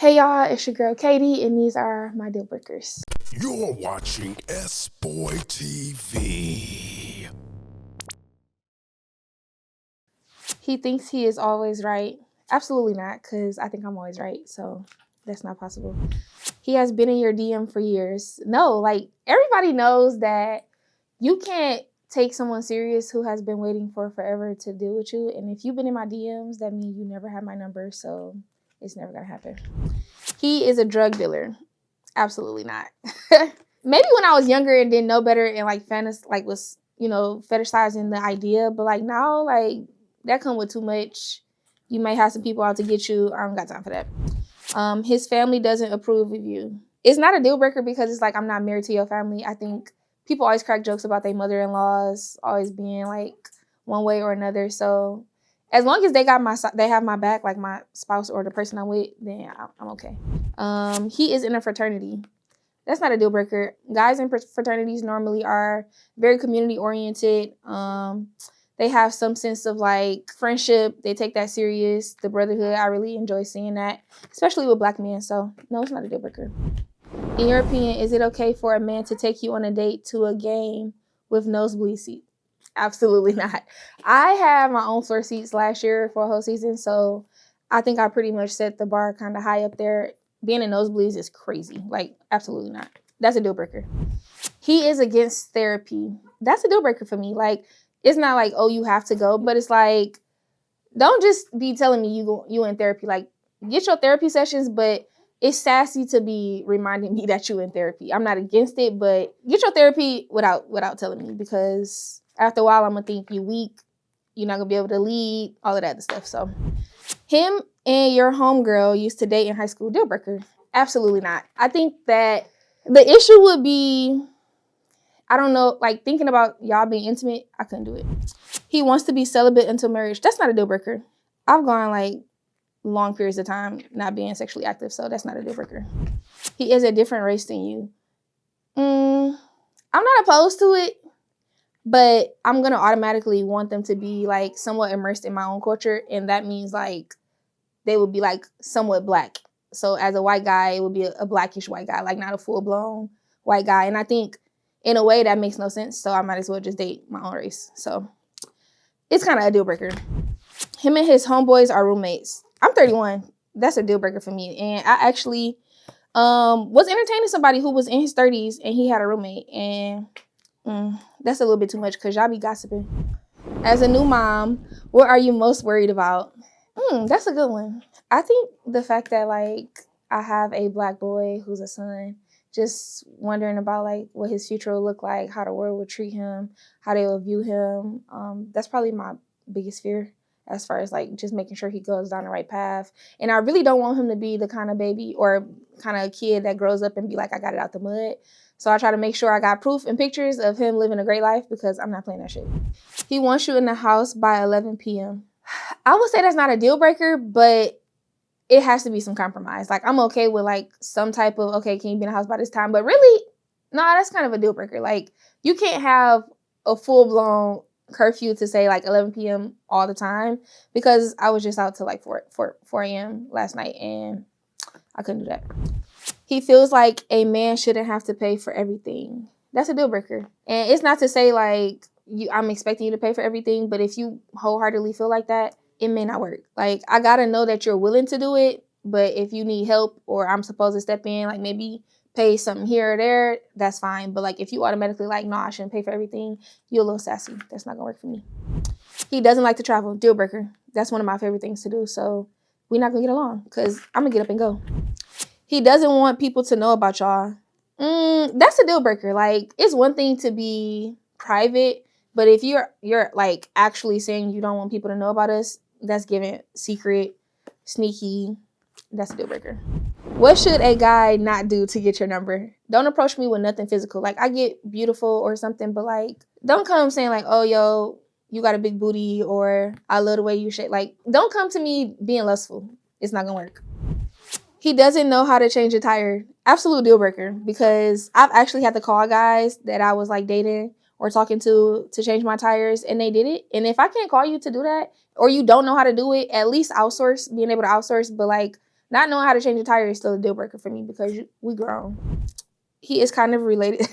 Hey y'all, it's your girl Kady, and these are my deal breakers. You're watching SBoy TV. He thinks he is always right. Absolutely not, because I think I'm always right, so that's not possible. He has been in your DM for years. No, like, everybody knows that you can't take someone serious who has been waiting for forever to deal with you, and if you've been in my DMs, that means you never had my number, so it's never gonna happen. He is a drug dealer. Absolutely not. Maybe when I was younger and didn't know better and was fetishizing the idea, but like now, like that come with too much. You might have some people out to get you. I don't got time for that. His family doesn't approve of you. It's not a deal breaker because it's like I'm not married to your family. I think people always crack jokes about their mother-in-laws always being like one way or another. So as long as they have my back, like my spouse or the person I'm with, then I'm okay. He is in a fraternity. That's not a deal breaker. Guys in fraternities normally are very community oriented. They have some sense of like friendship. They take that serious. The brotherhood, I really enjoy seeing that, especially with Black men. So no, it's not a deal breaker. In your opinion, is it okay for a man to take you on a date to a game with nosebleed seat? Absolutely not. I had my own floor seats last year for a whole season, so I think I pretty much set the bar kind of high up there. Being in nosebleeds is crazy. Like, absolutely not. That's a deal breaker. He is against therapy. That's a deal breaker for me. Like, it's not like, oh, you have to go, but it's like, don't just be telling me you in therapy. Like, get your therapy sessions, but it's sassy to be reminding me that you in therapy. I'm not against it, but get your therapy without telling me, because after a while, I'm going to think you weak. You're not going to be able to lead, all of that stuff. So him and your homegirl used to date in high school, deal breaker. Absolutely not. I think that the issue would be, I don't know, like thinking about y'all being intimate, I couldn't do it. He wants to be celibate until marriage. That's not a deal breaker. I've gone like long periods of time not being sexually active, so that's not a deal breaker. He is a different race than you. I'm not opposed to it, but I'm going to automatically want them to be like somewhat immersed in my own culture. And that means like they would be like somewhat Black. So as a white guy, it would be a Blackish white guy, like not a full blown white guy. And I think in a way that makes no sense. So I might as well just date my own race. So it's kind of a deal breaker. Him and his homeboys are roommates. I'm 31. That's a deal breaker for me. And I actually was entertaining somebody who was in his 30s and he had a roommate. And that's a little bit too much because y'all be gossiping. As a new mom, what are you most worried about? That's a good one. I think the fact that like I have a Black boy who's a son, just wondering about like what his future will look like, how the world will treat him, how they will view him. That's probably my biggest fear as far as like just making sure he goes down the right path. And I really don't want him to be the kind of baby or kind of kid that grows up and be like, I got it out the mud. So I try to make sure I got proof and pictures of him living a great life because I'm not playing that shit. He wants you in the house by 11 p.m. I would say that's not a deal breaker, but it has to be some compromise. Like, I'm okay with like some type of, okay, can you be in the house by this time? But really, nah, that's kind of a deal breaker. Like, you can't have a full-blown curfew to say like 11 p.m. all the time, because I was just out till like 4 a.m. last night and I couldn't do that. He feels like a man shouldn't have to pay for everything. That's a deal breaker. And it's not to say like I'm expecting you to pay for everything, but if you wholeheartedly feel like that, it may not work. Like, I gotta know that you're willing to do it, but if you need help or I'm supposed to step in, like maybe pay something here or there, that's fine. But like if you automatically like, no, I shouldn't pay for everything, you're a little sassy. That's not gonna work for me. He doesn't like to travel, deal breaker. That's one of my favorite things to do. So we're not gonna get along because I'm gonna get up and go. He doesn't want people to know about y'all. That's a deal breaker. Like, it's one thing to be private, but if you're like actually saying you don't want people to know about us, that's giving secret, sneaky. That's a deal breaker. What should a guy not do to get your number? Don't approach me with nothing physical. Like, I get beautiful or something, but like, don't come saying like, oh, yo, you got a big booty, or I love the way you shake. Like, don't come to me being lustful. It's not gonna work. He doesn't know how to change a tire. Absolute deal breaker, because I've actually had to call guys that I was like dating or talking to change my tires, and they did it. And if I can't call you to do that, or you don't know how to do it, at least outsource, being able to outsource. But like, Not knowing how to change a tire is still a deal breaker for me because we grown. He is kind of related.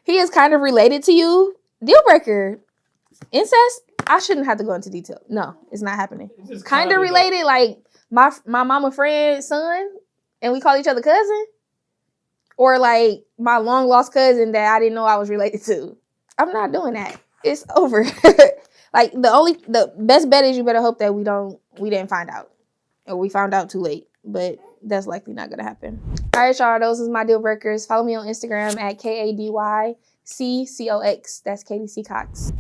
He is kind of related to you. Deal breaker. Incest? I shouldn't have to go into detail. No, it's not happening. It's kind of related, like my mama friend's son, and we call each other cousin. Or like my long lost cousin that I didn't know I was related to. I'm not doing that. It's over. Like the best bet is you better hope that we didn't find out. Or we found out too late. But that's likely not gonna happen. All right, y'all. Those is my deal breakers. Follow me on Instagram at KADYCCOX. That's Kady C. Cox.